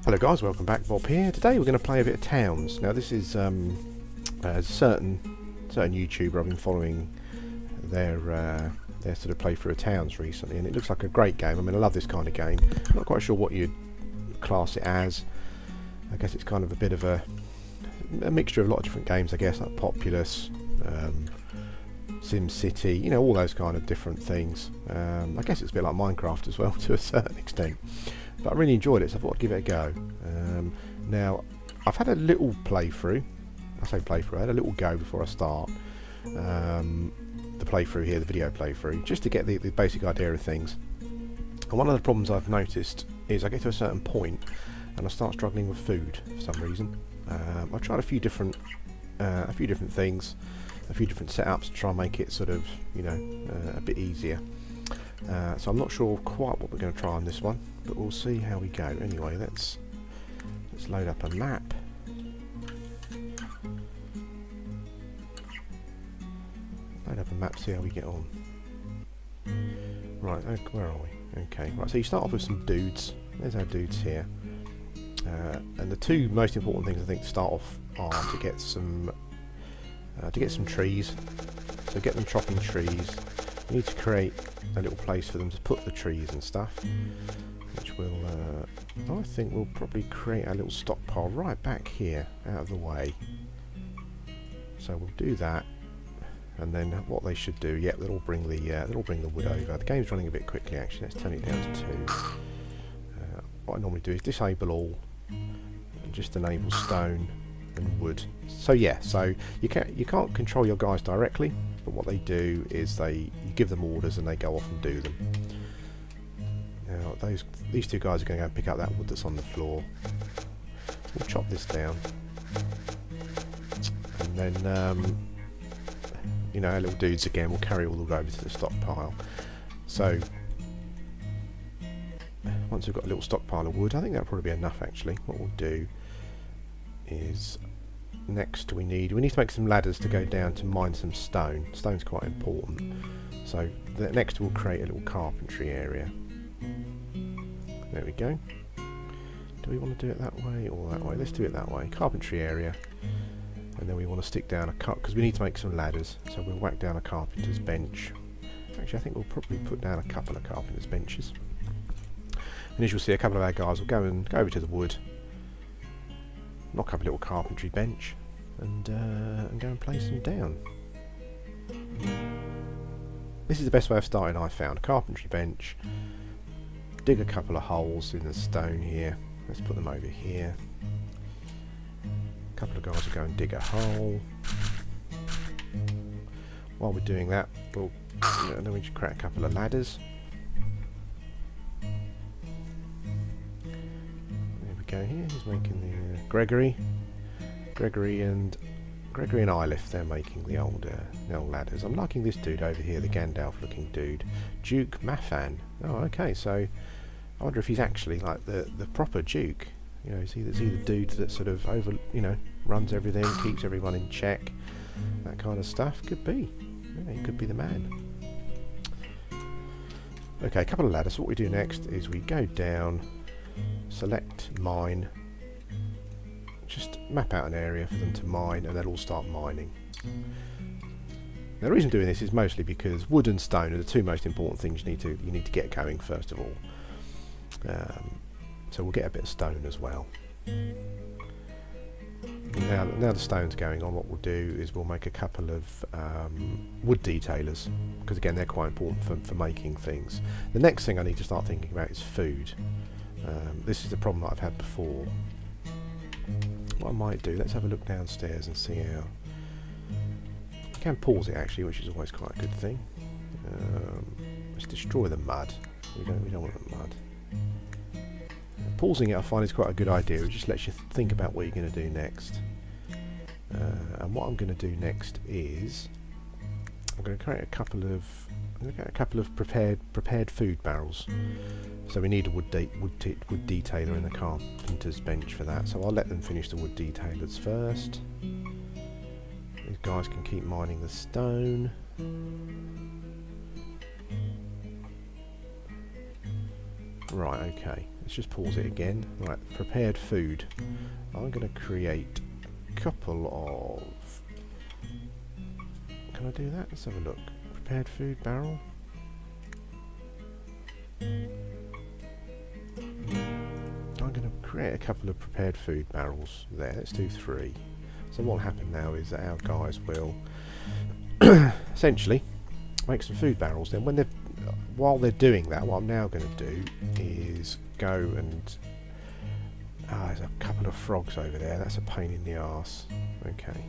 Hello guys, welcome back. Bob here. Today we're going to play a bit of Towns. Now this is a certain YouTuber I've been following their sort of playthrough of Towns recently, and it looks like a great game. I mean, I love this kind of game. I'm not quite sure what you'd class it as. I guess it's kind of a bit of a mixture of a lot of different games, I guess, like Populous, Sim City, you know, all those kind of different things. I guess it's a bit like Minecraft as well to a certain extent. But I really enjoyed it, so I thought I'd give it a go. Now, I've had a little playthrough. I say playthrough, I had a little go before I start the playthrough here, the video playthrough, just to get the basic idea of things. And one of the problems I've noticed is I get to a certain point and I start struggling with food for some reason. I've tried a few different things, a few different setups to try and make it sort of, you know, a bit easier. So I'm not sure quite what we're going to try on this one, but we'll see how we go. Anyway, let's load up a map. Load up a map, see how we get on. Right, where are we? Okay, right. So you start off with some dudes. There's our dudes here, and the two most important things I think to start off are to get some trees. So get them chopping trees. You need to create a little place for them to put the trees and stuff, which will I think we'll probably create a little stockpile right back here out of the way. So we'll do that, and then what they should do, yeah, they'll bring the wood over. The game's running a bit quickly actually. Let's turn it down to 2. What I normally do is disable all and just enable stone and wood. So yeah, so you can't control your guys directly, but what they do is you give them orders and they go off and do them. Now these two guys are going to go pick up that wood that's on the floor. We'll chop this down, and then you know, our little dudes again will carry all the wood over to the stockpile. So once we've got a little stockpile of wood, I think that'll probably be enough actually. What we'll do is next we need to make some ladders to go down to mine some stone. Stone's quite important. So next we'll create a little carpentry area. There we go. Do we want to do it that way or that way? Let's do it that way. Carpentry area. And then we want to stick down a because we need to make some ladders. So we'll whack down a carpenter's bench. Actually, I think we'll probably put down a couple of carpenter's benches. And as you'll see, a couple of our guys will go over to the wood, knock up a little carpentry bench, and go and place them down. This is the best way of starting, I found. A carpentry bench, dig a couple of holes in the stone here. Let's put them over here. A couple of guys will go and dig a hole. While we're doing that, then we should create a couple of ladders. There we go. Here he's making the Gregory and Ilif, they're making the old ladders. I'm liking this dude over here, the Gandalf looking dude, Duke Mafan. Oh, okay, so I wonder if he's actually like the proper Duke. You know, is he the dude that sort of runs everything, keeps everyone in check, that kind of stuff? Could be. Yeah, he could be the man. Okay, a couple of ladders. So what we do next is we go down, select mine, just map out an area for them to mine, and they'll all start mining. Now the reason I'm doing this is mostly because wood and stone are the two most important things you need to get going first of all. So we'll get a bit of stone as well. Now the stone's going on, what we'll do is we'll make a couple of wood detailers, because again they're quite important for making things. The next thing I need to start thinking about is food. This is the problem that I've had before. What I might do, let's have a look downstairs and see how. You can pause it actually, which is always quite a good thing. Let's destroy the mud. We don't want the mud. Pausing it I find is quite a good idea. It just lets you think about what you're going to do next. And what I'm going to do next is I'm going to create a couple of prepared food barrels. So we need a wood detailer and a carpenter's bench for that. So I'll let them finish the wood detailers first. These guys can keep mining the stone. Right, okay. Let's just pause it again. Right, prepared food. I'm going to create a couple of... Can I do that? Let's have a look. Prepared food barrel. I'm going to create a couple of prepared food barrels there. Let's do 3. So what will happen now is that our guys will essentially make some food barrels. Then when while they're doing that, what I'm now going to do is go and... there's a couple of frogs over there. That's a pain in the arse. Okay.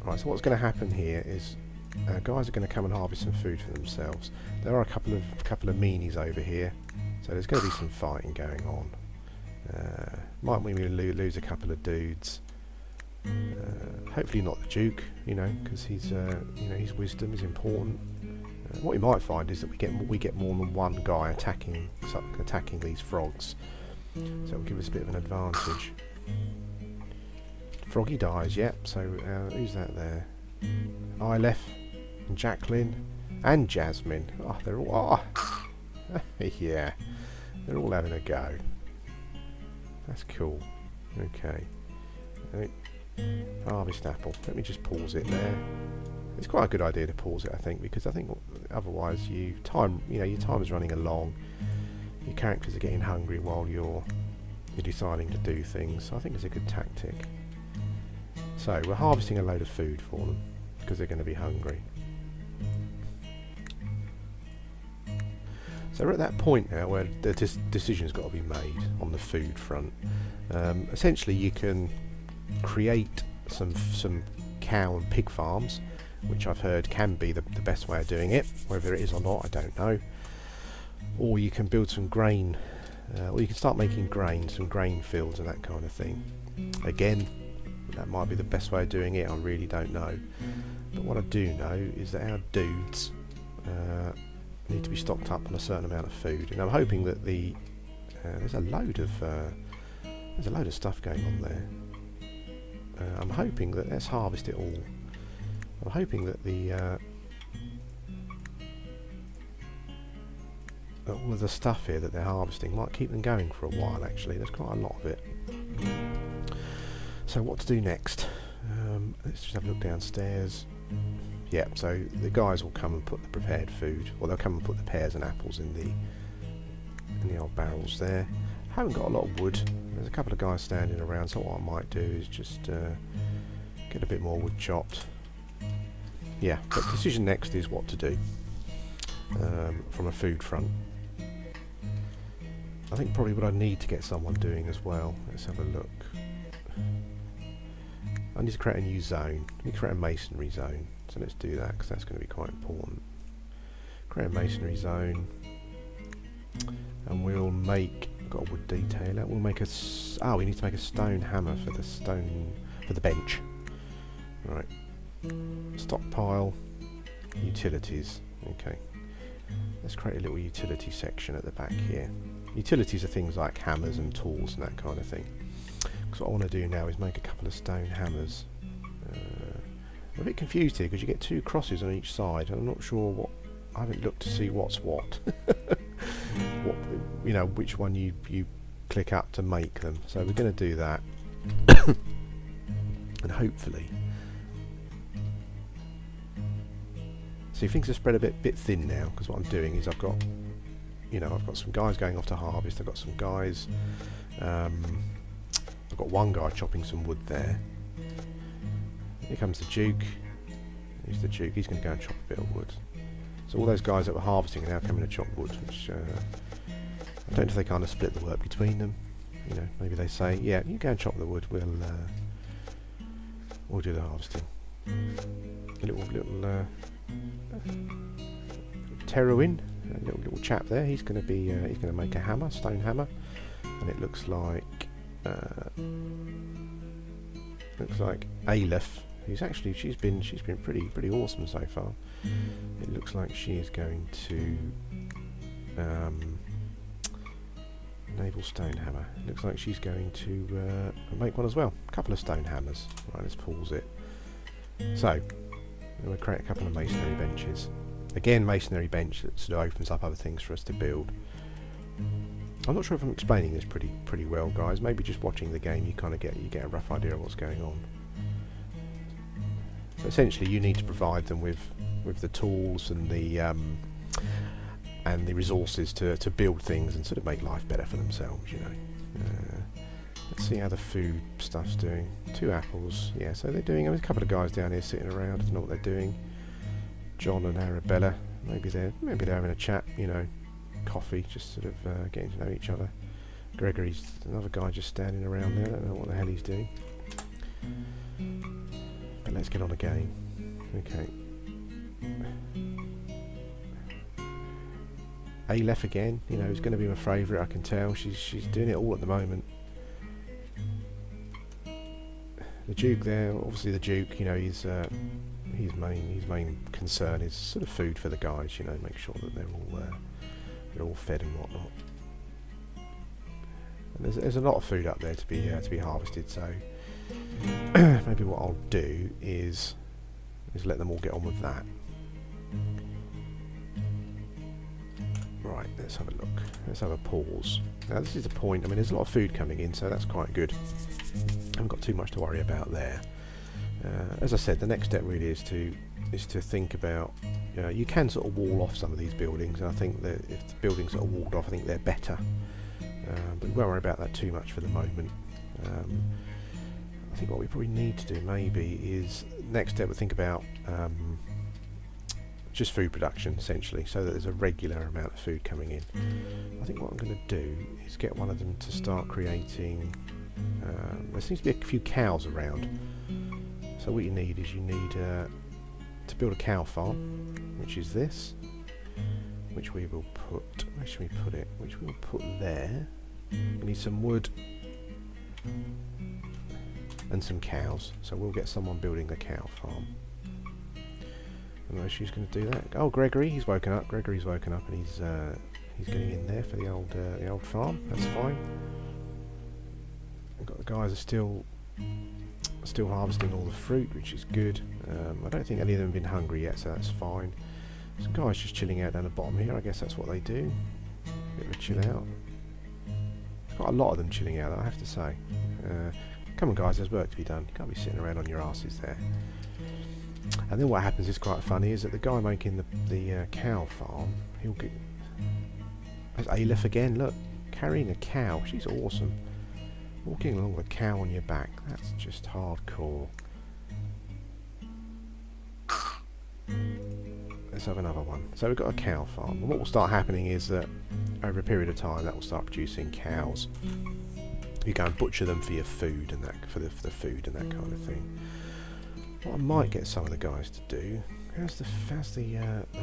Right, so what's going to happen here is guys are going to come and harvest some food for themselves. There are a couple of meanies over here, so there's going to be some fighting going on. Might we lose a couple of dudes. Hopefully not the Duke, because he's, his wisdom is important. What we might find is that we get more than one guy attacking these frogs, so it'll give us a bit of an advantage. Froggy dies, yep. So who's that there? Ilef, and Jacqueline, and Jasmine. Oh, they're all yeah, they're all having a go. That's cool. Okay. Harvest apple. Let me just pause it there. It's quite a good idea to pause it, I think, because I think otherwise your time is running along. Your characters are getting hungry while you're deciding to do things. So I think it's a good tactic. So we're harvesting a load of food for them because they're going to be hungry. So we're at that point now where the decision's got to be made on the food front. Essentially, you can create some cow and pig farms, which I've heard can be the best way of doing it. Whether it is or not, I don't know. Or you can build some grain, or you can start making grain, some grain fields and that kind of thing. Again, that might be the best way of doing it, I really don't know. But what I do know is that our dudes need to be stocked up on a certain amount of food, and I'm hoping that there's a load of stuff going on there. I'm hoping that let's harvest it all. I'm hoping that all of the stuff here that they're harvesting might keep them going for a while. Actually, there's quite a lot of it. So what to do next? Let's just have a look downstairs. Yeah, so the guys will come and put the prepared food, or they'll come and put the pears and apples in the old barrels there. Haven't got a lot of wood. There's a couple of guys standing around, so what I might do is just get a bit more wood chopped. Yeah, but decision next is what to do from a food front. I think probably what I need to get someone doing as well. Let's have a look. I need to create a new zone. I need to create a masonry zone. So let's do that, because that's going to be quite important. Create a masonry zone, and we'll make... got a wood detailer. We'll make a... we need to make a stone hammer for the bench. Right. Stockpile. Utilities. Okay. Let's create a little utility section at the back here. Utilities are things like hammers and tools and that kind of thing. Because what I want to do now is make a couple of stone hammers. I'm a bit confused here because you get 2 crosses on each side, and I'm not sure what... I haven't looked to see what's what. Which one you click up to make them. So we're going to do that. And hopefully... See, things are spread a bit thin now, because what I'm doing is I've got some guys going off to harvest. I've got some guys... I've got one guy chopping some wood there. Here comes the Duke. Here's the Duke. He's going to go and chop a bit of wood. So all those guys that were harvesting are now coming to chop wood, which I don't know if they kind of split the work between them. Maybe they say, yeah, you go and chop the wood. We'll do the harvesting. A little Teruin, a little chap there. He's going to be he's going to make a hammer, stone hammer, and it looks like Aleph. She's been pretty awesome so far. It looks like she is going to enable stone hammer. It looks like she's going to make one as well. A couple of stone hammers. Right, let's pause it. So we'll create a couple of masonry benches. Again, masonry bench that sort of opens up other things for us to build. I'm not sure if I'm explaining this pretty well, guys. Maybe just watching the game, you kind of get a rough idea of what's going on. So essentially, you need to provide them with the tools and the resources to build things and sort of make life better for themselves. You know. Let's see how the food stuff's doing. 2 apples. Yeah, so they're doing. There's a couple of guys down here sitting around. I don't know what they're doing. John and Arabella. Maybe they're having a chat. You know. Coffee, just sort of getting to know each other. Gregory's another guy just standing around there. I don't know what the hell he's doing. But let's get on a game. Okay. Aleph again, you know, is going to be my favourite. I can tell she's doing it all at the moment. The Duke there, obviously the Duke, you know, his main concern is sort of food for the guys. You know, make sure that they're all fed and whatnot. And there's a lot of food up there to be harvested, so maybe what I'll do is let them all get on with that. Right, let's have a look. Let's have a pause. Now this is the point. I mean, there's a lot of food coming in, so that's quite good. Haven't got too much to worry about there. As I said, the next step really is to think about. You can sort of wall off some of these buildings, and I think that if the buildings are walled off, I think they're better. But we won't worry about that too much for the moment. I think what we probably need to do maybe is next step we think about just food production essentially, so that there's a regular amount of food coming in. I think what I'm going to do is get one of them to start creating. There seems to be a few cows around, so what you need is to build a cow farm, which is this, which we will put, where should we put it, which we will put there. We need some wood and some cows, so we'll get someone building the cow farm. I don't know if she's going to do that. Oh, Gregory, he's woken up. Gregory's woken up and he's getting in there for the old farm. That's fine. We've got the guys are still harvesting all the fruit, which is good. I don't think any of them have been hungry yet, so that's fine. Some guys just chilling out down the bottom here. I guess that's what they do. Bit of a chill out. There's quite a lot of them chilling out, I have to say. Come on, guys, there's work to be done. You can't be sitting around on your asses there. And then what happens is quite funny, is that the guy making the cow farm, he'll get... There's Aleph again, look. Carrying a cow. She's awesome. Walking along with a cow on your back. That's just hardcore. Let's have another one. So we've got a cow farm. And what will start happening is that over a period of time that will start producing cows. You go and butcher them for your food and that, for the food and that kind of thing. What I might get some of the guys to do, how's the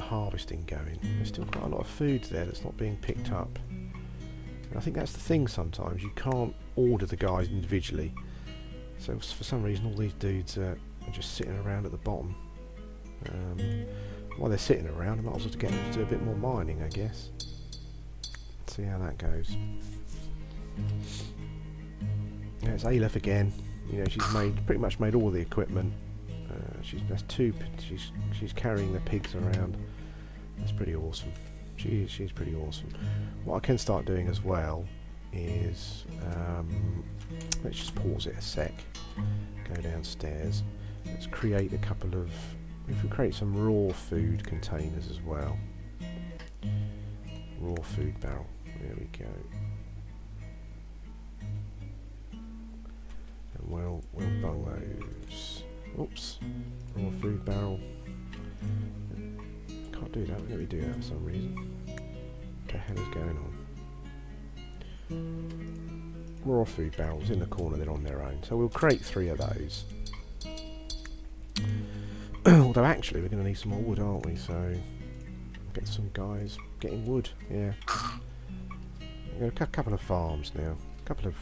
harvesting going? There's still quite a lot of food there that's not being picked up. And I think that's the thing sometimes, you can't order the guys individually. So for some reason all these dudes are just sitting around at the bottom. While they're sitting around, I might as well get them to do a bit more mining, I guess. Let's see how that goes. Yeah, it's Aleph again. You know, she's pretty much made all the equipment. She's carrying the pigs around. That's pretty awesome. She's pretty awesome. What I can start doing as well is let's just pause it a sec. Go downstairs. Let's create a couple of. If we create some raw food containers as well. Raw food barrel. There we go. And we'll bung those. Oops. Raw food barrel. Can't do that. Let me do that for some reason. What the hell is going on? Raw food barrels in the corner, they're on their own. So we'll create 3 of those. Although actually we're going to need some more wood, aren't we? So get some guys getting wood. Yeah. We've got a couple of farms now. A couple of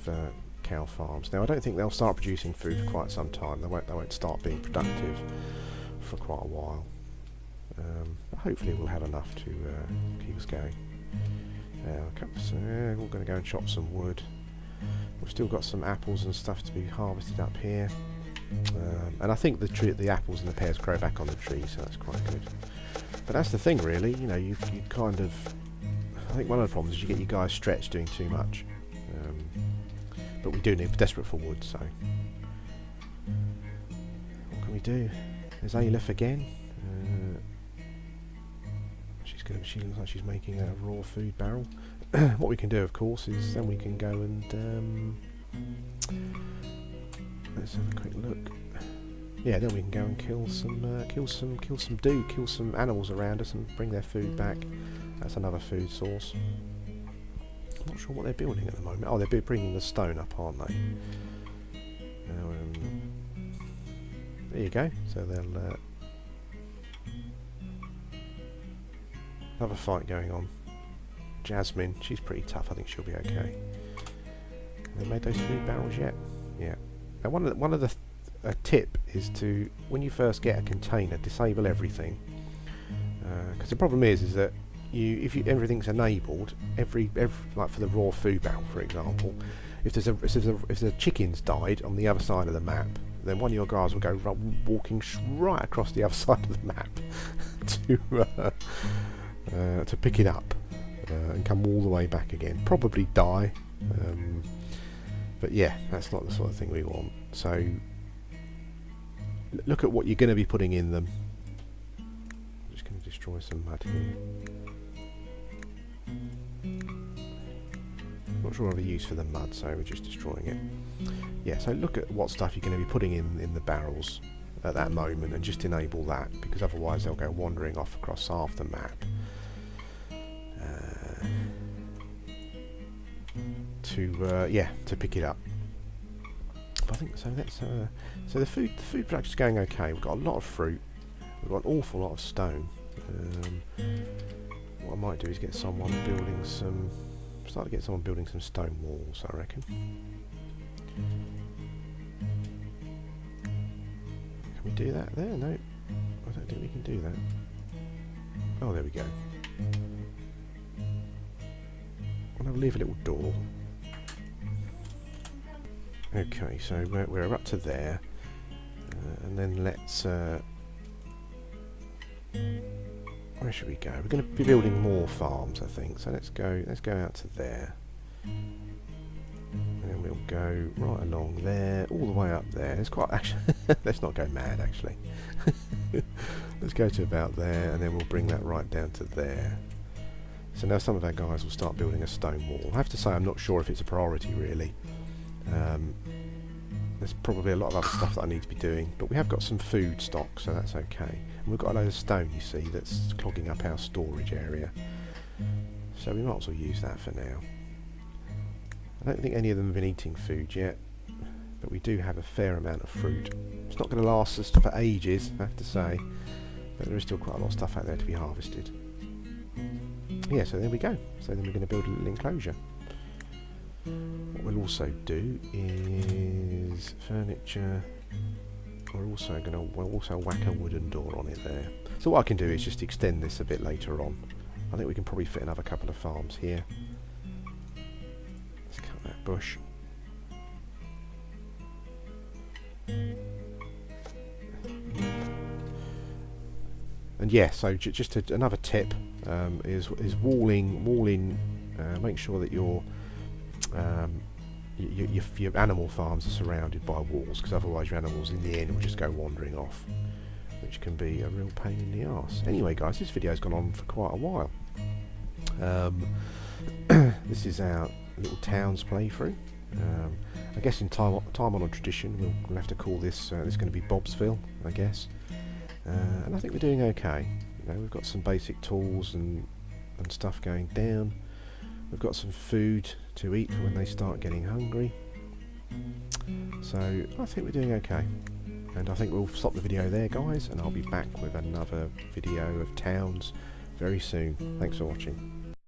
cow farms. Now I don't think they'll start producing food for quite some time. They won't start being productive for quite a while. But hopefully we'll have enough to keep us going. So we're going to go and chop some wood. We've still got some apples and stuff to be harvested up here. And I think the apples and the pears grow back on the tree, so that's quite good. But that's the thing, really. You know, you kind of. I think one of the problems is you get your guys stretched doing too much. But we do need desperate for wood, so what can we do? There's Aleph again. She looks like she's making a raw food barrel. What we can do, of course, is then we can go and let's have a quick look. Yeah, then we can go and kill some animals around us and bring their food back. That's another food source. I'm not sure what they're building at the moment. Oh, they're bringing the stone up, aren't they? There you go. So they'll another fight going on. Jasmine, she's pretty tough. I think she'll be okay. Have they made those food barrels yet? Yeah. Now, one of the a tip is to, when you first get a container, disable everything. Because the problem is that if everything's enabled, every like for the raw food barrel, for example, if the chickens died on the other side of the map, then one of your guys will go walking right across the other side of the map to pick it up and come all the way back again. Probably die, but yeah, that's not the sort of thing we want. So look at what you're going to be putting in them. I'm just going to destroy some mud here. Not sure of the use for the mud, so we're just destroying it. Yeah, so look at what stuff you're going to be putting in the barrels at that moment, and just enable that, because otherwise they'll go wandering off across half the map to pick it up. But I think so. That's so the food production's going okay. We've got a lot of fruit. We've got an awful lot of stone. What I might do is get someone building some. Start to get someone building some stone walls, I reckon. Can we do that there? No, I don't think we can do that. Oh, there we go. I'm going to leave a little door. Okay, so we're up to there, and then let's. Where should we go? We're going to be building more farms, I think. So let's go out to there, and then we'll go right along there, all the way up there. It's quite actually. Let's not go mad, actually. Let's go to about there, and then we'll bring that right down to there. So now some of our guys will start building a stone wall. I have to say I'm not sure if it's a priority, really. There's probably a lot of other stuff that I need to be doing, but we have got some food stock, so that's okay. And we've got a load of stone, you see, that's clogging up our storage area. So we might as well use that for now. I don't think any of them have been eating food yet, but we do have a fair amount of fruit. It's not going to last us for ages, I have to say, but there is still quite a lot of stuff out there to be harvested. Yeah, so there we go. So then we're going to build a little enclosure. What we'll also do is furniture. We'll also whack a wooden door on it there. So what I can do is just extend this a bit later on. I think we can probably fit another couple of farms here. Let's cut that bush. And yeah, so just another tip is walling. Make sure that your animal farms are surrounded by walls, because otherwise your animals in the end will just go wandering off, which can be a real pain in the arse. Anyway, guys, this video's gone on for quite a while. This is our little towns playthrough. I guess in time-honoured tradition, we'll have to call this this is going to be Bobsville, I guess. And I think we're doing okay. You know, we've got some basic tools and stuff going down. We've got some food to eat for when they start getting hungry. So I think we're doing okay. And I think we'll stop the video there, guys, and I'll be back with another video of towns very soon. Thanks for watching.